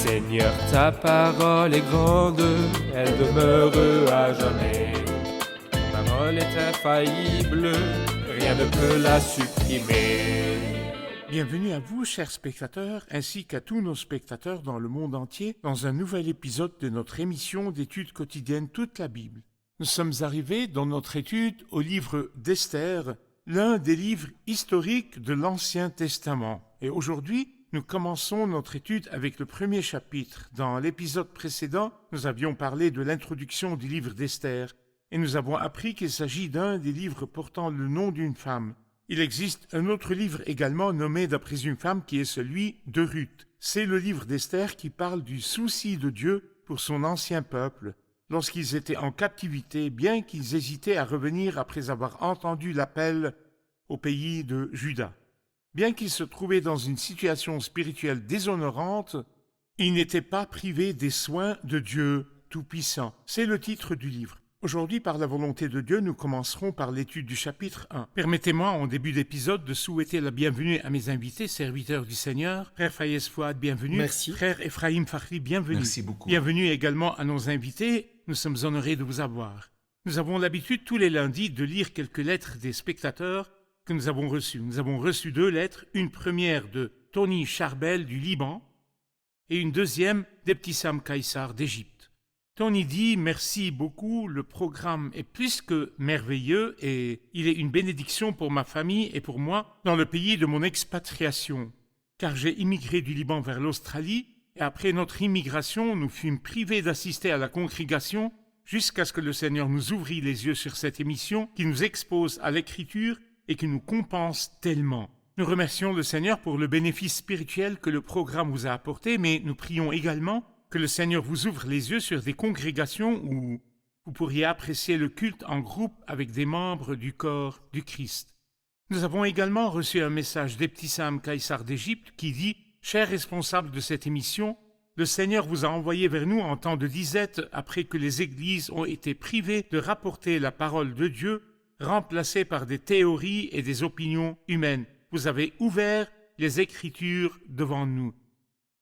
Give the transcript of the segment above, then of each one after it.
Seigneur, ta parole est grande, elle demeure à jamais. Ta parole est infaillible, rien ne peut la supprimer. Bienvenue à vous, chers spectateurs, ainsi qu'à tous nos spectateurs dans le monde entier, dans un nouvel épisode de notre émission d'études quotidiennes Toute la Bible. Nous sommes arrivés dans notre étude au livre d'Esther, l'un des livres historiques de l'Ancien Testament. Et aujourd'hui, nous commençons notre étude avec le premier chapitre. Dans l'épisode précédent, nous avions parlé de l'introduction du livre d'Esther, et nous avons appris qu'il s'agit d'un des livres portant le nom d'une femme. Il existe un autre livre également nommé d'après une femme qui est celui de Ruth. C'est le livre d'Esther qui parle du souci de Dieu pour son ancien peuple, lorsqu'ils étaient en captivité, bien qu'ils hésitaient à revenir après avoir entendu l'appel au pays de Juda. Bien qu'ils se trouvaient dans une situation spirituelle déshonorante, ils n'étaient pas privés des soins de Dieu Tout-Puissant. C'est le titre du livre. Aujourd'hui, par la volonté de Dieu, nous commencerons par l'étude du chapitre 1. Permettez-moi, en début d'épisode, de souhaiter la bienvenue à mes invités, serviteurs du Seigneur. Frère Fayez Fouad, bienvenue. Merci. Frère Ephraim Fakhri, bienvenue. Merci beaucoup. Bienvenue également à nos invités. Nous sommes honorés de vous avoir. Nous avons l'habitude tous les lundis de lire quelques lettres des spectateurs que nous avons reçues. Nous avons reçu 2 lettres, une première de Tony Charbel du Liban et une deuxième d'Ebtissam Kaïsar d'Égypte. Tony dit « Merci beaucoup, le programme est plus que merveilleux et il est une bénédiction pour ma famille et pour moi dans le pays de mon expatriation, car j'ai immigré du Liban vers l'Australie et après notre immigration, nous fûmes privés d'assister à la congrégation jusqu'à ce que le Seigneur nous ouvrit les yeux sur cette émission qui nous expose à l'Écriture et qui nous compense tellement. Nous remercions le Seigneur pour le bénéfice spirituel que le programme vous a apporté, mais nous prions également que le Seigneur vous ouvre les yeux sur des congrégations où vous pourriez apprécier le culte en groupe avec des membres du corps du Christ. Nous avons également reçu un message d'Ebtissam Kaïsar d'Égypte qui dit « Chers responsables de cette émission, le Seigneur vous a envoyé vers nous en temps de disette après que les églises ont été privées de rapporter la parole de Dieu remplacées par des théories et des opinions humaines. Vous avez ouvert les Écritures devant nous.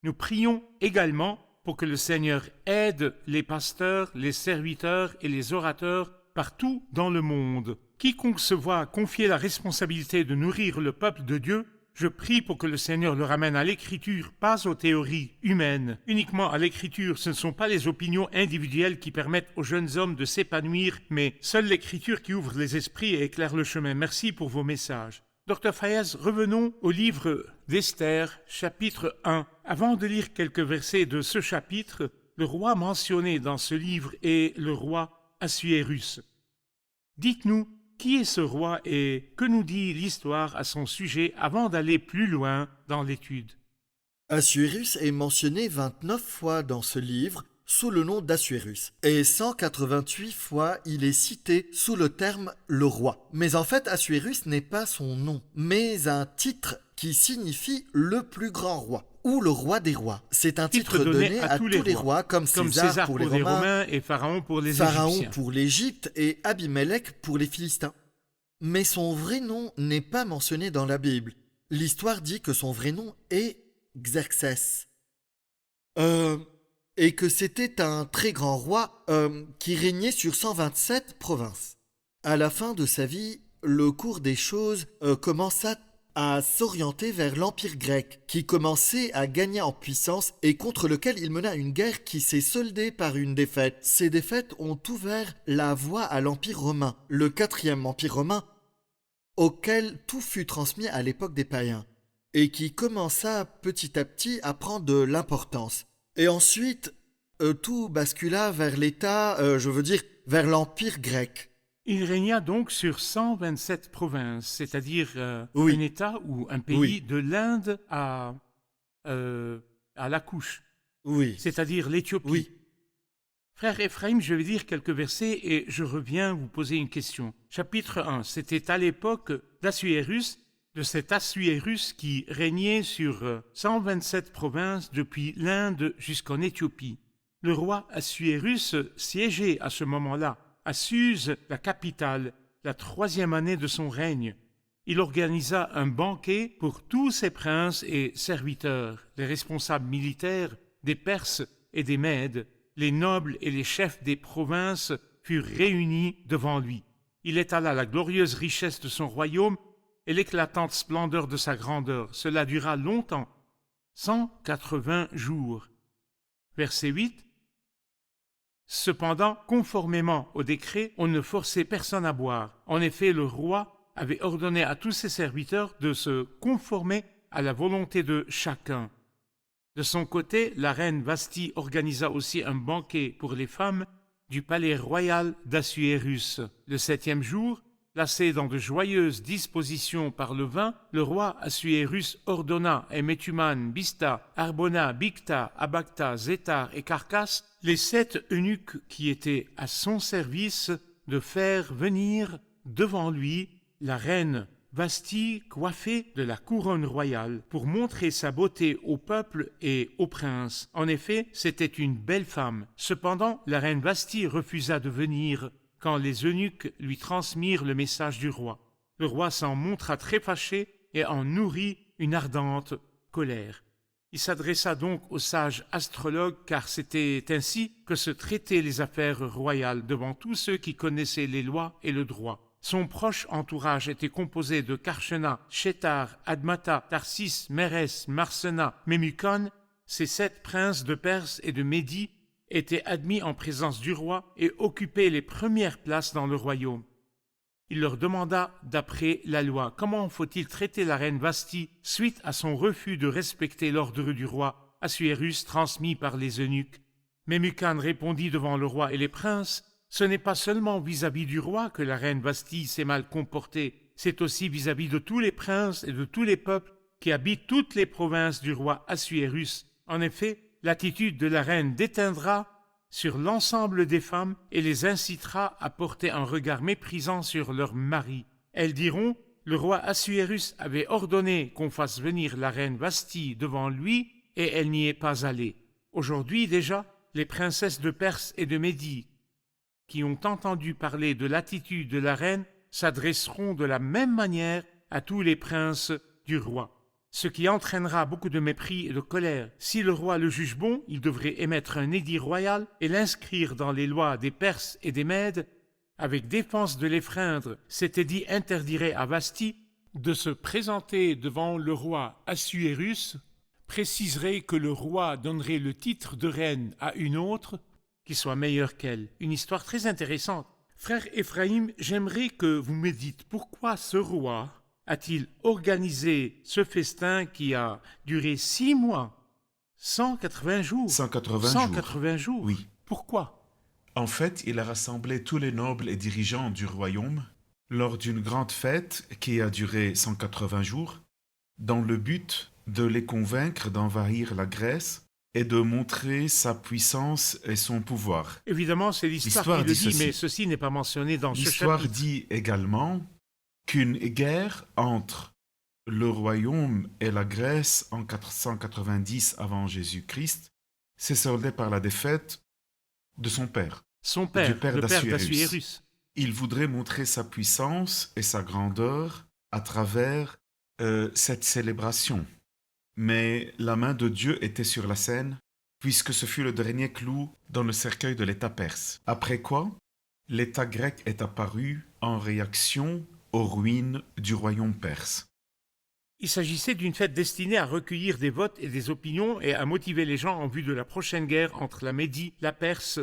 Nous prions également pour que le Seigneur aide les pasteurs, les serviteurs et les orateurs partout dans le monde. Quiconque se voit confier la responsabilité de nourrir le peuple de Dieu, je prie pour que le Seigneur le ramène à l'Écriture, pas aux théories humaines. Uniquement à l'Écriture, ce ne sont pas les opinions individuelles qui permettent aux jeunes hommes de s'épanouir, mais seule l'Écriture qui ouvre les esprits et éclaire le chemin. Merci pour vos messages. Dr Fayez, revenons au livre d'Esther, chapitre 1. Avant de lire quelques versets de ce chapitre, le roi mentionné dans ce livre est le roi Assuérus. Dites-nous, qui est ce roi et que nous dit l'histoire à son sujet avant d'aller plus loin dans l'étude? Assuérus est mentionné 29 fois dans ce livre sous le nom d'Assuérus et 188 fois il est cité sous le terme « le roi ». Mais en fait, Assuérus n'est pas son nom, mais un titre qui signifie « le plus grand roi » ou « le roi des rois ». C'est un titre donné à tous les rois, comme César pour les Romains et Pharaon pour les Pharaon Égyptiens. pour l'Égypte et Abimélec pour les Philistins. Mais son vrai nom n'est pas mentionné dans la Bible. L'histoire dit que son vrai nom est Xerxès. Et que c'était un très grand roi qui régnait sur 127 provinces. À la fin de sa vie, le cours des choses commença à s'orienter vers l'Empire grec, qui commençait à gagner en puissance et contre lequel il mena une guerre qui s'est soldée par une défaite. Ces défaites ont ouvert la voie à l'Empire romain, le 4e Empire romain, auquel tout fut transmis à l'époque des païens, et qui commença petit à petit à prendre de l'importance. Et ensuite, tout bascula vers vers l'Empire grec. Il régna donc sur 127 provinces, c'est-à-dire Oui. un État ou un pays de l'Inde à la couche, Oui. c'est-à-dire l'Éthiopie. Oui. Frère Ephraim, je vais lire quelques versets et je reviens vous poser une question. Chapitre 1, c'était à l'époque d'Assuérus, de cet Assuérus qui régnait sur 127 provinces depuis l'Inde jusqu'en Éthiopie. Le roi Assuérus siégeait à ce moment-là à Suse, la capitale, la 3e année de son règne. Il organisa un banquet pour tous ses princes et serviteurs. Les responsables militaires des Perses et des Mèdes. Les nobles et les chefs des provinces furent réunis devant lui. Il étala la glorieuse richesse de son royaume et l'éclatante splendeur de sa grandeur. Cela dura longtemps, 180 jours. Verset 8. Cependant, conformément au décret, on ne forçait personne à boire. En effet, le roi avait ordonné à tous ses serviteurs de se conformer à la volonté de chacun. De son côté, la reine Vasthi organisa aussi un banquet pour les femmes du palais royal d'Assuérus. Le 7e jour, placé dans de joyeuses dispositions par le vin, le roi Assuérus ordonna à Métumane, Bista, Arbona, Bicta, Abacta, Zétar et Carcasse, les 7 eunuques qui étaient à son service, de faire venir devant lui la reine Vasthi coiffée de la couronne royale pour montrer sa beauté au peuple et aux princes. En effet, c'était une belle femme. Cependant, la reine Vasthi refusa de venir quand les eunuques lui transmirent le message du roi. Le roi s'en montra très fâché et en nourrit une ardente colère. Il s'adressa donc aux sages astrologues, car c'était ainsi que se traitaient les affaires royales devant tous ceux qui connaissaient les lois et le droit. Son proche entourage était composé de Karchena, Shétar, Admata, Tarsis, Mérès, Marsena, Mémucan. Ces 7 princes de Perse et de Médie étaient admis en présence du roi et occupaient les premières places dans le royaume. Il leur demanda, d'après la loi, comment faut-il traiter la reine Vasthi suite à son refus de respecter l'ordre du roi Assuérus transmis par les eunuques. Mémucan répondit devant le roi et les princes: ce n'est pas seulement vis-à-vis du roi que la reine Vasthi s'est mal comportée, c'est aussi vis-à-vis de tous les princes et de tous les peuples qui habitent toutes les provinces du roi Assuérus. En effet, l'attitude de la reine déteindra sur l'ensemble des femmes et les incitera à porter un regard méprisant sur leurs maris. Elles diront: le roi Assuérus avait ordonné qu'on fasse venir la reine Vasthi devant lui et elle n'y est pas allée. Aujourd'hui déjà, les princesses de Perse et de Médie qui ont entendu parler de l'attitude de la reine s'adresseront de la même manière à tous les princes du roi, ce qui entraînera beaucoup de mépris et de colère. Si le roi le juge bon, il devrait émettre un édit royal et l'inscrire dans les lois des Perses et des Mèdes, avec défense de l'effreindre. Cet édit interdirait à Vasthi de se présenter devant le roi Assuérus, préciserait que le roi donnerait le titre de reine à une autre, qui soit meilleure qu'elle. Une histoire très intéressante. Frère Ephraim, j'aimerais que vous me dites pourquoi ce roi a-t-il organisé ce festin qui a duré 6 mois, 180 jours 180 jours. Oui. Pourquoi? En fait, il a rassemblé tous les nobles et dirigeants du royaume lors d'une grande fête qui a duré 180 jours, dans le but de les convaincre d'envahir la Grèce et de montrer sa puissance et son pouvoir. Évidemment, c'est l'histoire qui le dit, ceci. mais ceci n'est pas mentionné dans ce L'histoire chapitre. dit également qu'une guerre entre le royaume et la Grèce en 490 avant Jésus-Christ s'est soldée par la défaite de son père. Son père, du père le père d'Assuérus. d'Assuérus. Il voudrait montrer sa puissance et sa grandeur à travers cette célébration. Mais la main de Dieu était sur la scène, puisque ce fut le dernier clou dans le cercueil de l'État perse. Après quoi, l'État grec est apparu en réaction aux ruines du royaume perse. Il s'agissait d'une fête destinée à recueillir des votes et des opinions et à motiver les gens en vue de la prochaine guerre entre la Médie, la Perse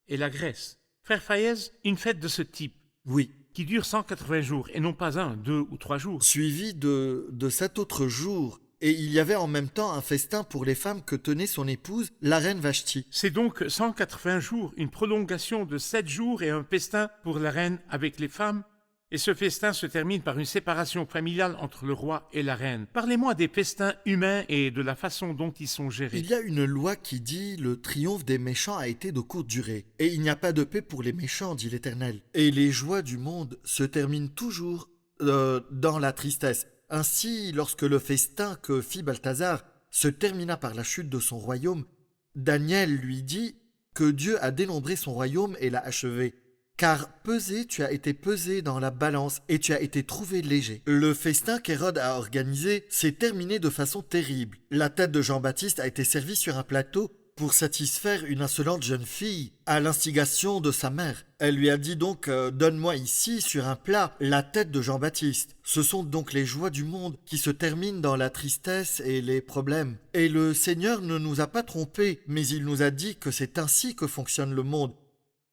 et la Grèce. Frère Fayez, une fête de ce type, Oui, qui dure 180 jours et non pas 1, 2 ou 3 jours. suivi de 7 autres jours. Et il y avait en même temps un festin pour les femmes que tenait son épouse, la reine Vashti. C'est donc 180 jours, une prolongation de 7 jours et un festin pour la reine avec les femmes. Et ce festin se termine par une séparation familiale entre le roi et la reine. Parlez-moi des festins humains et de la façon dont ils sont gérés. Il y a une loi qui dit: le triomphe des méchants a été de courte durée. Et il n'y a pas de paix pour les méchants, dit l'Éternel. Et les joies du monde se terminent toujours dans la tristesse. Ainsi, lorsque le festin que fit Balthazar se termina par la chute de son royaume, Daniel lui dit que Dieu a dénombré son royaume et l'a achevé, car pesé, tu as été pesé dans la balance et tu as été trouvé léger. Le festin qu'Hérode a organisé s'est terminé de façon terrible. La tête de Jean-Baptiste a été servie sur un plateau pour satisfaire une insolente jeune fille, à l'instigation de sa mère. Elle lui a dit donc donne-moi ici, sur un plat, la tête de Jean-Baptiste. Ce sont donc les joies du monde qui se terminent dans la tristesse et les problèmes. Et le Seigneur ne nous a pas trompés, mais il nous a dit que c'est ainsi que fonctionne le monde,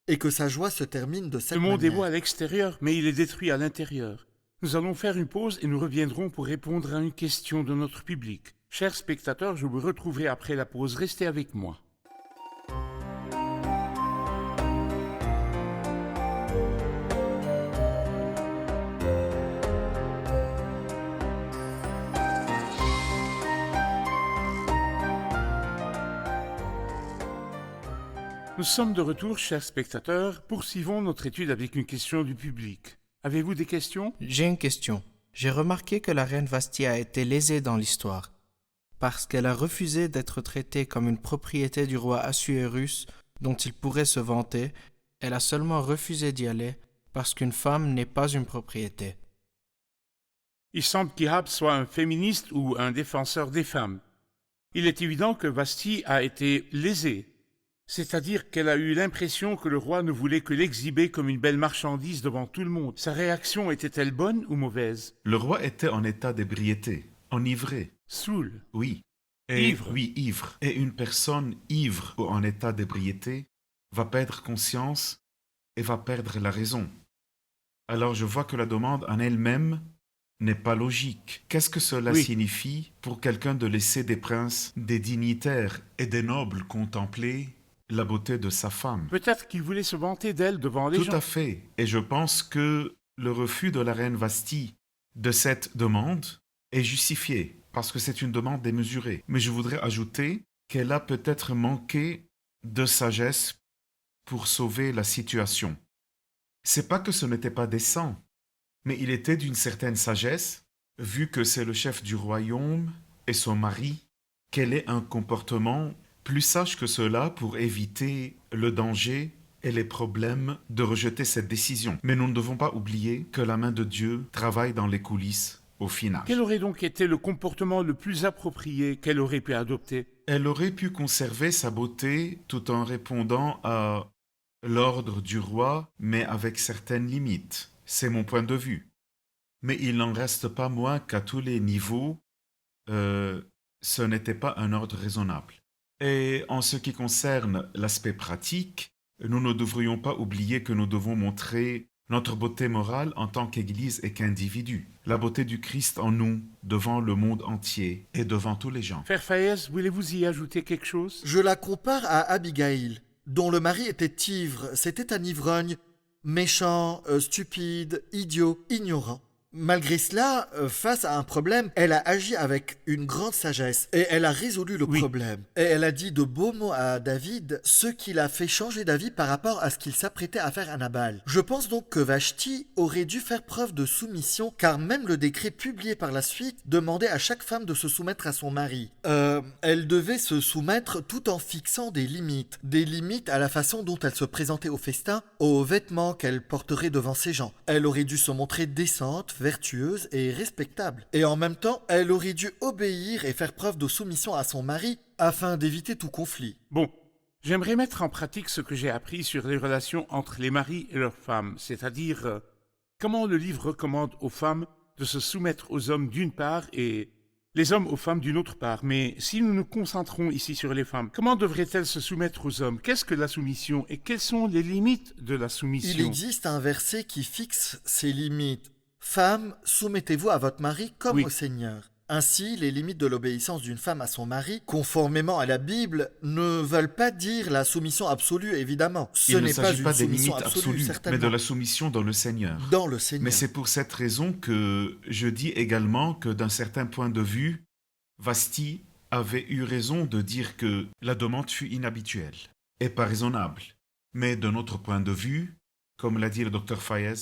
et que sa joie se termine de cette Le monde est manière. beau à l'extérieur, mais il est détruit à l'intérieur. Nous allons faire une pause et nous reviendrons pour répondre à une question de notre public. Chers spectateurs, je vous retrouverai après la pause. Restez avec moi. Nous sommes de retour, chers spectateurs. Poursuivons notre étude avec une question du public. Avez-vous des questions? J'ai une question. J'ai remarqué que la reine Vasthi a été lésée dans l'histoire, parce qu'elle a refusé d'être traitée comme une propriété du roi Assuérus dont il pourrait se vanter. Elle a seulement refusé d'y aller parce qu'une femme n'est pas une propriété. Il semble qu'Ihab soit un féministe ou un défenseur des femmes. Il est évident que Vasthi a été lésée, c'est-à-dire qu'elle a eu l'impression que le roi ne voulait que l'exhiber comme une belle marchandise devant tout le monde. Sa réaction était-elle bonne ou mauvaise? Le roi était en état d'ébriété, enivré, Saoul. oui. Ivre. Oui, ivre. Et une personne ivre ou en état d'ébriété va perdre conscience et va perdre la raison. Alors je vois que la demande en elle-même n'est pas logique. Qu'est-ce que cela Oui. signifie pour quelqu'un de laisser des princes, des dignitaires et des nobles contempler la beauté de sa femme? Peut-être qu'il voulait se vanter d'elle devant les Tout gens. à fait. Et je pense que le refus de la reine Vasthi de cette demande est justifié, parce que c'est une demande démesurée. Mais je voudrais ajouter qu'elle a peut-être manqué de sagesse pour sauver la situation. C'est pas que ce n'était pas décent, mais il était d'une certaine sagesse, vu que c'est le chef du royaume et son mari, qu'elle ait un comportement plus sage que cela pour éviter le danger et les problèmes de rejeter cette décision. Mais nous ne devons pas oublier que la main de Dieu travaille dans les coulisses au final. Quel aurait donc été le comportement le plus approprié qu'elle aurait pu adopter? Elle aurait pu conserver sa beauté tout en répondant à l'ordre du roi, mais avec certaines limites. C'est mon point de vue. Mais il n'en reste pas moins qu'à tous les niveaux, ce n'était pas un ordre raisonnable. Et en ce qui concerne l'aspect pratique, nous ne devrions pas oublier que nous devons montrer notre beauté morale en tant qu'Église et qu'individu. La beauté du Christ en nous, devant le monde entier et devant tous les gens. Frère Fayez, voulez-vous y ajouter quelque chose? Je la compare à Abigail, dont le mari était ivre, c'était un ivrogne, méchant, stupide, idiot, ignorant. Malgré cela, face à un problème, elle a agi avec une grande sagesse et elle a résolu le Oui. problème. Et elle a dit de beaux mots à David, ce qui l'a fait changer d'avis par rapport à ce qu'il s'apprêtait à faire à Nabal. Je pense donc que Vashti aurait dû faire preuve de soumission, car même le décret publié par la suite demandait à chaque femme de se soumettre à son mari. Elle devait se soumettre tout en fixant des limites à la façon dont elle se présentait au festin, aux vêtements qu'elle porterait devant ses gens. Elle aurait dû se montrer décente, vertueuse et respectable. Et en même temps, elle aurait dû obéir et faire preuve de soumission à son mari afin d'éviter tout conflit. Bon, j'aimerais mettre en pratique ce que j'ai appris sur les relations entre les maris et leurs femmes, c'est-à-dire comment le livre recommande aux femmes de se soumettre aux hommes d'une part et les hommes aux femmes d'une autre part. Mais si nous nous concentrons ici sur les femmes, comment devraient-elles se soumettre aux hommes? Qu'est-ce que la soumission et quelles sont les limites de la Il soumission? existe un verset qui fixe ces limites. Femmes, soumettez-vous à votre mari comme Oui. au Seigneur. Ainsi, les limites de l'obéissance d'une femme à son mari, conformément à la Bible, ne veulent pas dire la soumission absolue, évidemment. Ce Il ne n'est pas s'agit une pas des soumission limites absolue, absolues, mais certainement. de la soumission dans le Seigneur. Dans le Seigneur. Mais c'est pour cette raison que je dis également que d'un certain point de vue, Vashti avait eu raison de dire que la demande fut inhabituelle et pas raisonnable. Mais de notre point de vue, comme l'a dit le docteur Fayez,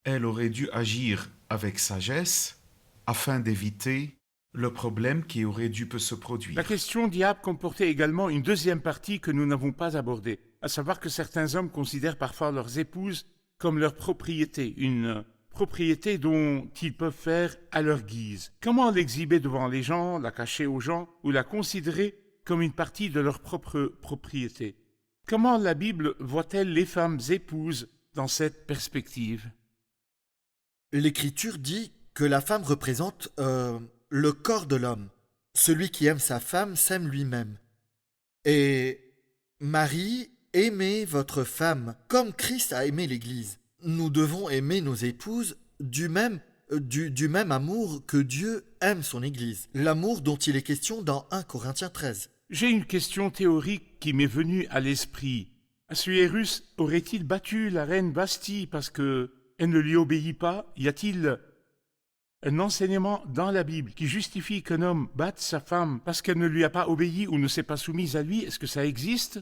elle aurait dû agir avec sagesse afin d'éviter le problème qui aurait dû se produire. La question d'Iab comportait également une deuxième partie que nous n'avons pas abordée. à savoir que certains hommes considèrent parfois leurs épouses comme leur propriété, une propriété dont ils peuvent faire à leur guise. Comment l'exhiber devant les gens, la cacher aux gens, ou la considérer comme une partie de leur propre propriété? Comment la Bible voit-elle les femmes épouses dans cette perspective? L'Écriture dit que la femme représente le corps de l'homme. Celui qui aime sa femme s'aime lui-même. Et Marie, aimez votre femme comme Christ a aimé l'Église. Nous devons aimer nos épouses du même amour que Dieu aime son Église. L'amour dont il est question dans 1 Corinthiens 13. J'ai une question théorique qui m'est venue à l'esprit. Assuérus aurait-il battu la reine Vasthi parce qu'elle ne lui obéit pas? Y a-t-il un enseignement dans la Bible qui justifie qu'un homme batte sa femme parce qu'elle ne lui a pas obéi ou ne s'est pas soumise à lui? Est-ce que ça existe?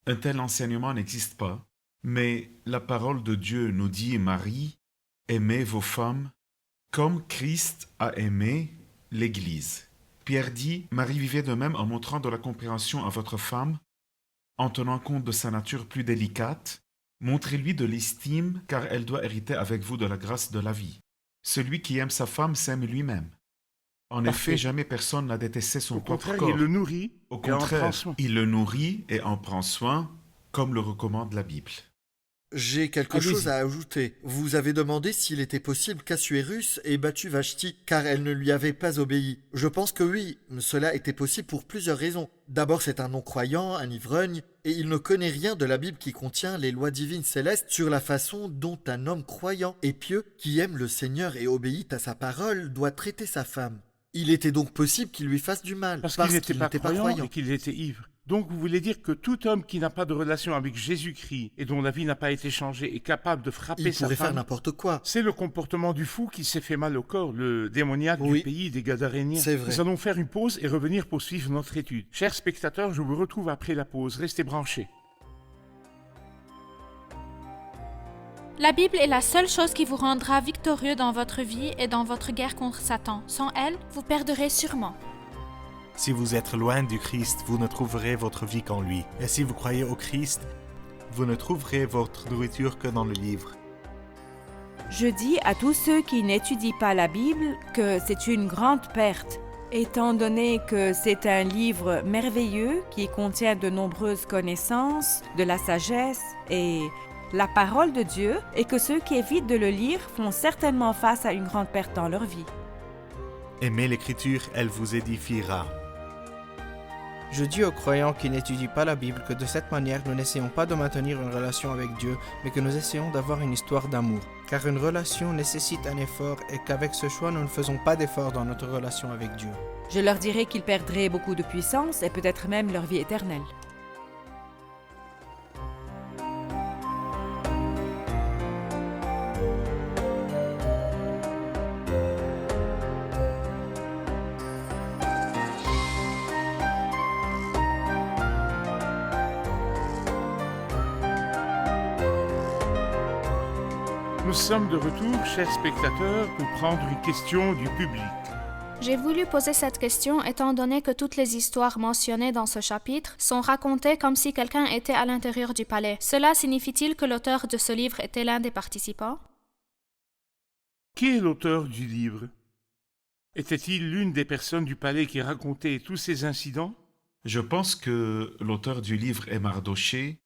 Un tel enseignement n'existe pas, mais la parole de Dieu nous dit, Marie, aimez vos femmes comme Christ a aimé l'Église. Pierre dit, Marie vivait de même en montrant de la compréhension à votre femme, en tenant compte de sa nature plus délicate, montrez-lui de l'estime car elle doit hériter avec vous de la grâce de la vie. Celui qui aime sa femme s'aime lui-même. En Parfait. effet, jamais personne n'a détesté son Au propre contraire, corps. il le nourrit Au et en prend contraire, soin. il le nourrit et en prend soin, comme le recommande la Bible. J'ai quelque Allez-y. chose à ajouter. Vous avez demandé s'il était possible qu'Assuérus ait battu Vashti car elle ne lui avait pas obéi. Je pense que oui, cela était possible pour plusieurs raisons. D'abord, c'est un non-croyant, un ivrogne, et il ne connaît rien de la Bible qui contient les lois divines célestes sur la façon dont un homme croyant et pieux, qui aime le Seigneur et obéit à sa parole, doit traiter sa femme. Il était donc possible qu'il lui fasse du mal, Parce qu'il n'était pas croyant et qu'il était ivre. Donc vous voulez dire que tout homme qui n'a pas de relation avec Jésus-Christ et dont la vie n'a pas été changée est capable de frapper Il sa pourrait faire femme? n'importe quoi. C'est le comportement du fou qui s'est fait mal au corps, le démoniaque Oui, du pays des Gadaréniens. c'est vrai. Nous allons faire une pause et revenir poursuivre notre étude. Chers spectateurs, je vous retrouve après la pause. Restez branchés. La Bible est la seule chose qui vous rendra victorieux dans votre vie et dans votre guerre contre Satan. Sans elle, vous perdrez sûrement. Si vous êtes loin du Christ, vous ne trouverez votre vie qu'en lui. Et si vous croyez au Christ, vous ne trouverez votre nourriture que dans le livre. Je dis à tous ceux qui n'étudient pas la Bible que c'est une grande perte, étant donné que c'est un livre merveilleux qui contient de nombreuses connaissances, de la sagesse et la parole de Dieu, et que ceux qui évitent de le lire font certainement face à une grande perte dans leur vie. Aimez l'Écriture, elle vous édifiera. Je dis aux croyants qui n'étudient pas la Bible que de cette manière, nous n'essayons pas de maintenir une relation avec Dieu, mais que nous essayons d'avoir une histoire d'amour. Car une relation nécessite un effort et qu'avec ce choix, nous ne faisons pas d'effort dans notre relation avec Dieu. Je leur dirai qu'ils perdraient beaucoup de puissance et peut-être même leur vie éternelle. Nous sommes de retour, chers spectateurs, pour prendre une question du public. J'ai voulu poser cette question étant donné que toutes les histoires mentionnées dans ce chapitre sont racontées comme si quelqu'un était à l'intérieur du palais. Cela signifie-t-il que l'auteur de ce livre était l'un des participants? Qui est l'auteur du livre? Était-il l'une des personnes du palais qui racontait tous ces incidents? Je pense que l'auteur du livre est Mardochée,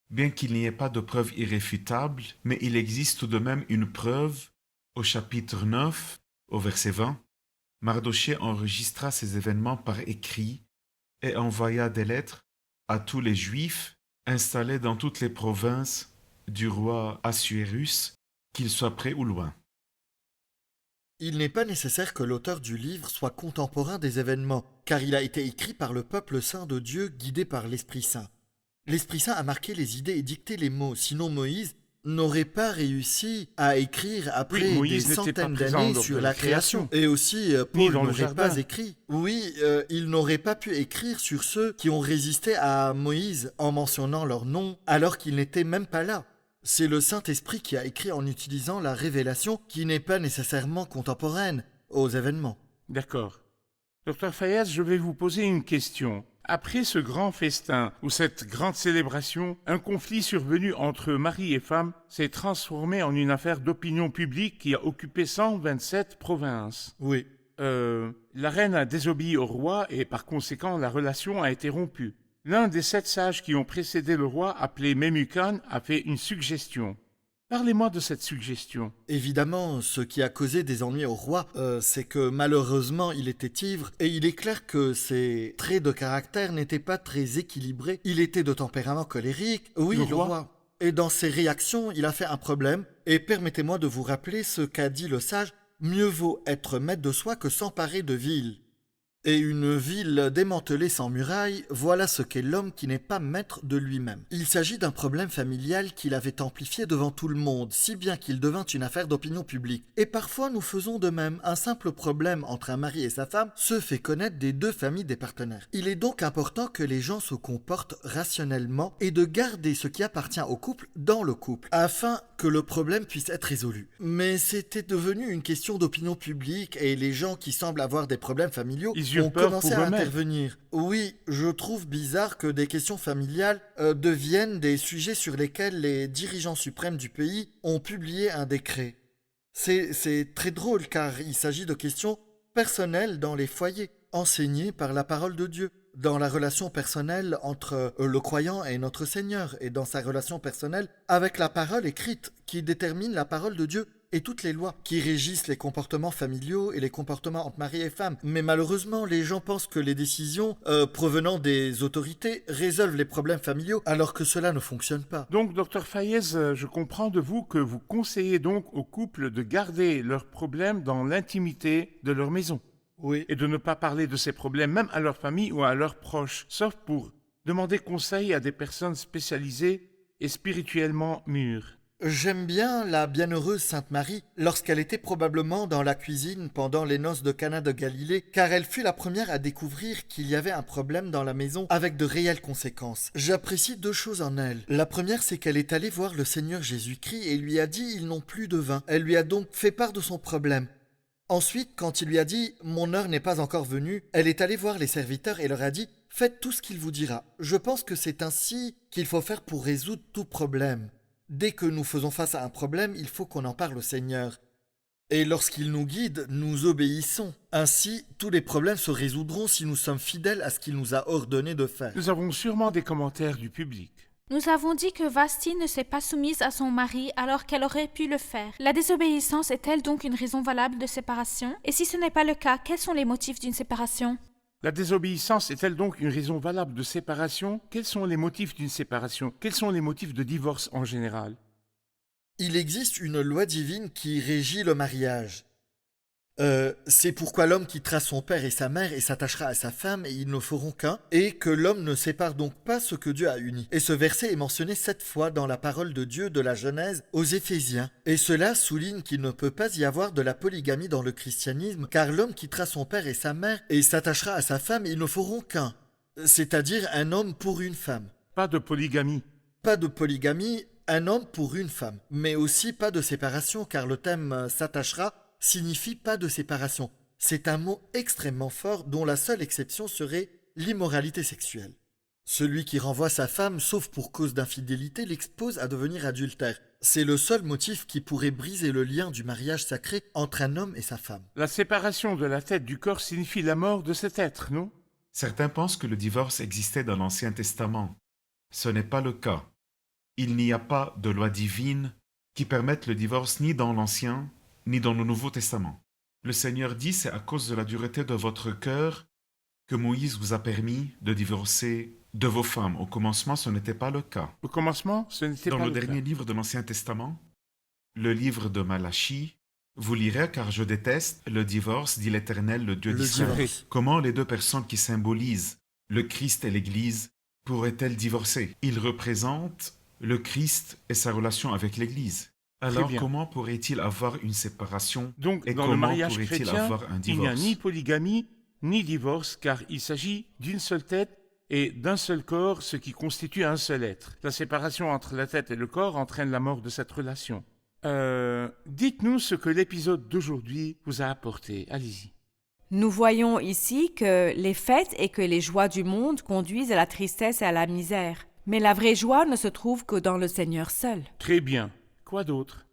bien qu'il n'y ait pas de preuve irréfutable, mais il existe tout de même une preuve au chapitre 9, au verset 20. Mardochée enregistra ces événements par écrit et envoya des lettres à tous les Juifs installés dans toutes les provinces du roi Assuérus, qu'ils soient près ou loin. Il n'est pas nécessaire que l'auteur du livre soit contemporain des événements, car il a été écrit par le peuple saint de Dieu guidé par l'Esprit Saint. L'Esprit Saint a marqué les idées et dicté les mots, sinon Moïse n'aurait pas réussi à écrire après Oui, Moïse des n'était pas centaines présent d'années lors sur de la la création. création. Et aussi, Ni Paul dans le n'aurait jardin. pas écrit. Oui, il n'aurait pas pu écrire sur ceux qui ont résisté à Moïse en mentionnant leur nom alors qu'il n'était même pas là. C'est le Saint-Esprit qui a écrit en utilisant la révélation qui n'est pas nécessairement contemporaine aux événements. D'accord. Docteur Fayez, je vais vous poser une question. Après ce grand festin ou cette grande célébration, un conflit survenu entre mari et femme s'est transformé en une affaire d'opinion publique qui a occupé 127 provinces. Oui. La reine a désobéi au roi et par conséquent la relation a été rompue. L'un des 7 sages qui ont précédé le roi, appelé Memucan, a fait une suggestion. Parlez-moi de cette suggestion. Évidemment, ce qui a causé des ennuis au roi, c'est que malheureusement il était ivre, et il est clair que ses traits de caractère n'étaient pas très équilibrés. Il était de tempérament colérique, oui, Le le roi. roi. Et dans ses réactions, il a fait un problème, et permettez-moi de vous rappeler ce qu'a dit le sage, mieux vaut être maître de soi que s'emparer de ville. Et une ville démantelée sans murailles, voilà ce qu'est l'homme qui n'est pas maître de lui-même. Il s'agit d'un problème familial qu'il avait amplifié devant tout le monde, si bien qu'il devint une affaire d'opinion publique. Et parfois nous faisons de même. Un simple problème entre un mari et sa femme se fait connaître des 2 familles des partenaires. Il est donc important que les gens se comportent rationnellement et de garder ce qui appartient au couple dans le couple, afin que le problème puisse être résolu. Mais c'était devenu une question d'opinion publique et les gens qui semblent avoir des problèmes familiaux Ils eurent ont peur commencé pour à eux-mêmes. intervenir. Oui, je trouve bizarre que des questions familiales deviennent des sujets sur lesquels les dirigeants suprêmes du pays ont publié un décret. C'est très drôle car il s'agit de questions personnelles dans les foyers, enseignées par la parole de Dieu, dans la relation personnelle entre le croyant et notre Seigneur, et dans sa relation personnelle avec la parole écrite qui détermine la parole de Dieu et toutes les lois qui régissent les comportements familiaux et les comportements entre mari et femme. Mais malheureusement, les gens pensent que les décisions provenant des autorités résolvent les problèmes familiaux, alors que cela ne fonctionne pas. Donc, Dr Fayez, je comprends de vous que vous conseillez donc aux couples de garder leurs problèmes dans l'intimité de leur maison Oui. et de ne pas parler de ces problèmes même à leur famille ou à leurs proches, sauf pour demander conseil à des personnes spécialisées et spirituellement mûres. J'aime bien la bienheureuse Sainte Marie lorsqu'elle était probablement dans la cuisine pendant les noces de Cana de Galilée, car elle fut la première à découvrir qu'il y avait un problème dans la maison avec de réelles conséquences. J'apprécie 2 choses en elle. La première, c'est qu'elle est allée voir le Seigneur Jésus-Christ et lui a dit ils n'ont plus de vin. Elle lui a donc fait part de son problème. Ensuite, quand il lui a dit « Mon heure n'est pas encore venue », elle est allée voir les serviteurs et leur a dit « Faites tout ce qu'il vous dira ». Je pense que c'est ainsi qu'il faut faire pour résoudre tout problème. Dès que nous faisons face à un problème, il faut qu'on en parle au Seigneur. Et lorsqu'il nous guide, nous obéissons. Ainsi, tous les problèmes se résoudront si nous sommes fidèles à ce qu'il nous a ordonné de faire. Nous avons sûrement des commentaires du public. Nous avons dit que Vasti ne s'est pas soumise à son mari alors qu'elle aurait pu le faire. La désobéissance est-elle donc une raison valable de séparation? Et si ce n'est pas le cas, quels sont les motifs d'une séparation? La désobéissance est-elle donc une raison valable de séparation? Quels sont les motifs d'une séparation? Quels sont les motifs de divorce en général? Il existe une loi divine qui régit le mariage. C'est pourquoi l'homme quittera son père et sa mère et s'attachera à sa femme et ils ne feront qu'un, et que l'homme ne sépare donc pas ce que Dieu a uni. Et ce verset est mentionné 7 fois dans la parole de Dieu de la Genèse aux Éphésiens. Et cela souligne qu'il ne peut pas y avoir de la polygamie dans le christianisme, car l'homme quittera son père et sa mère et s'attachera à sa femme et ils ne feront qu'un, c'est-à-dire un homme pour une femme. Pas de polygamie. Pas de polygamie, un homme pour une femme, mais aussi pas de séparation, car le thème s'attachera signifie pas de séparation. C'est un mot extrêmement fort dont la seule exception serait l'immoralité sexuelle. Celui qui renvoie sa femme, sauf pour cause d'infidélité, l'expose à devenir adultère. C'est le seul motif qui pourrait briser le lien du mariage sacré entre un homme et sa femme. La séparation de la tête du corps signifie la mort de cet être, non? Certains pensent que le divorce existait dans l'Ancien Testament. Ce n'est pas le cas. Il n'y a pas de loi divine qui permette le divorce ni dans l'Ancien ni dans le Nouveau Testament. Le Seigneur dit, c'est à cause de la dureté de votre cœur que Moïse vous a permis de divorcer de vos femmes. Au commencement, ce n'était pas le cas. Au commencement, ce n'était Dans pas le le dernier cas. livre de l'Ancien Testament, le livre de Malachie, vous lirez, car je déteste le divorce, dit l'Éternel, le Dieu Le d'Israël. divorce. Comment les 2 personnes qui symbolisent le Christ et l'Église pourraient-elles divorcer? Ils représentent le Christ et sa relation avec l'Église. Alors bien. comment pourrait-il avoir une séparation Donc, et dans le comment mariage pourrait-il chrétien, avoir un il n'y a divorce? ni polygamie, ni divorce, car il s'agit d'une seule tête et d'un seul corps, ce qui constitue un seul être. La séparation entre la tête et le corps entraîne la mort de cette relation. Dites-nous ce que l'épisode d'aujourd'hui vous a apporté. Allez-y. Nous voyons ici que les fêtes et que les joies du monde conduisent à la tristesse et à la misère. Mais la vraie joie ne se trouve que dans le Seigneur seul. Très bien. Quoi d'autre?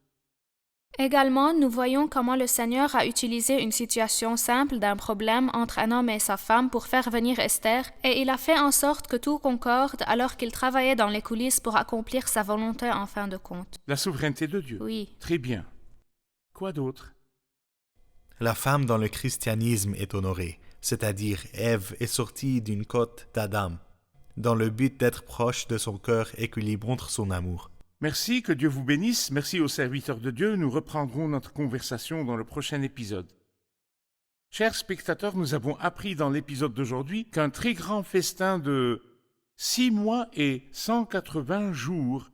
Également, nous voyons comment le Seigneur a utilisé une situation simple d'un problème entre un homme et sa femme pour faire venir Esther, et il a fait en sorte que tout concorde alors qu'il travaillait dans les coulisses pour accomplir sa volonté en fin de compte. La souveraineté de Dieu. Oui. Très bien. Quoi d'autre? La femme dans le christianisme est honorée, c'est-à-dire Ève est sortie d'une côte d'Adam, dans le but d'être proche de son cœur et qu'il y montre son amour. Merci, que Dieu vous bénisse. Merci aux serviteurs de Dieu. Nous reprendrons notre conversation dans le prochain épisode. Chers spectateurs, nous avons appris dans l'épisode d'aujourd'hui qu'un très grand festin de 6 mois et 180 jours,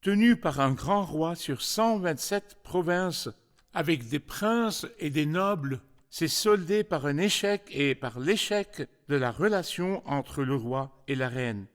tenu par un grand roi sur 127 provinces, avec des princes et des nobles, s'est soldé par un échec et par l'échec de la relation entre le roi et la reine.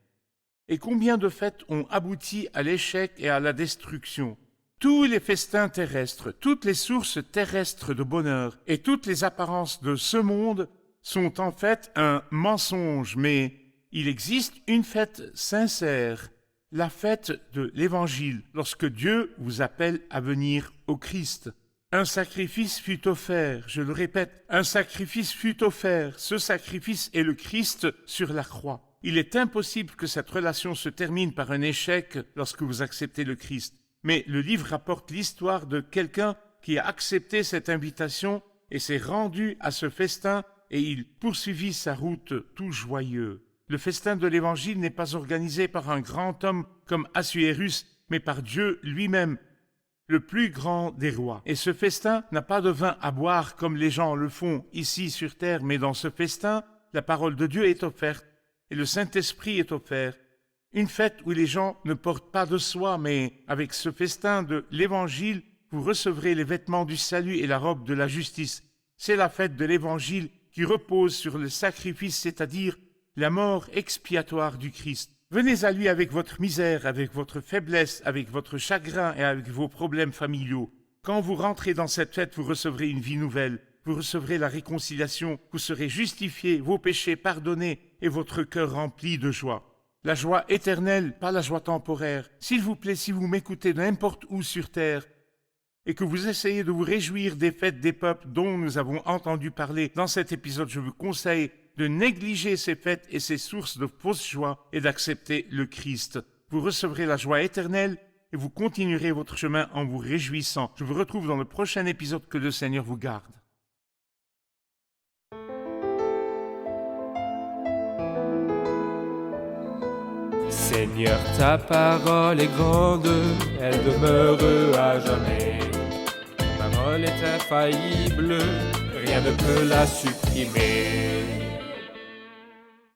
Et combien de fêtes ont abouti à l'échec et à la destruction? Tous les festins terrestres, toutes les sources terrestres de bonheur et toutes les apparences de ce monde sont en fait un mensonge, mais il existe une fête sincère, la fête de l'Évangile, lorsque Dieu vous appelle à venir au Christ. Un sacrifice fut offert, je le répète, un sacrifice fut offert. Ce sacrifice est le Christ sur la croix. Il est impossible que cette relation se termine par un échec lorsque vous acceptez le Christ. Mais le livre rapporte l'histoire de quelqu'un qui a accepté cette invitation et s'est rendu à ce festin et il poursuivit sa route tout joyeux. Le festin de l'Évangile n'est pas organisé par un grand homme comme Assuérus, mais par Dieu lui-même, le plus grand des rois. Et ce festin n'a pas de vin à boire comme les gens le font ici sur terre, mais dans ce festin, la parole de Dieu est offerte et le Saint-Esprit est offert. Une fête où les gens ne portent pas de soie, mais avec ce festin de l'Évangile, vous recevrez les vêtements du salut et la robe de la justice. C'est la fête de l'Évangile qui repose sur le sacrifice, c'est-à-dire la mort expiatoire du Christ. Venez à lui avec votre misère, avec votre faiblesse, avec votre chagrin et avec vos problèmes familiaux. Quand vous rentrez dans cette fête, vous recevrez une vie nouvelle. Vous recevrez la réconciliation, vous serez justifiés, vos péchés pardonnés et votre cœur rempli de joie. La joie éternelle, pas la joie temporaire. S'il vous plaît, si vous m'écoutez n'importe où sur terre et que vous essayez de vous réjouir des fêtes des peuples dont nous avons entendu parler dans cet épisode, je vous conseille de négliger ces fêtes et ces sources de fausse joie et d'accepter le Christ. Vous recevrez la joie éternelle et vous continuerez votre chemin en vous réjouissant. Je vous retrouve dans le prochain épisode. Que le Seigneur vous garde. Seigneur, ta parole est grande, elle demeure à jamais. Ta parole est infaillible, rien ne peut la supprimer.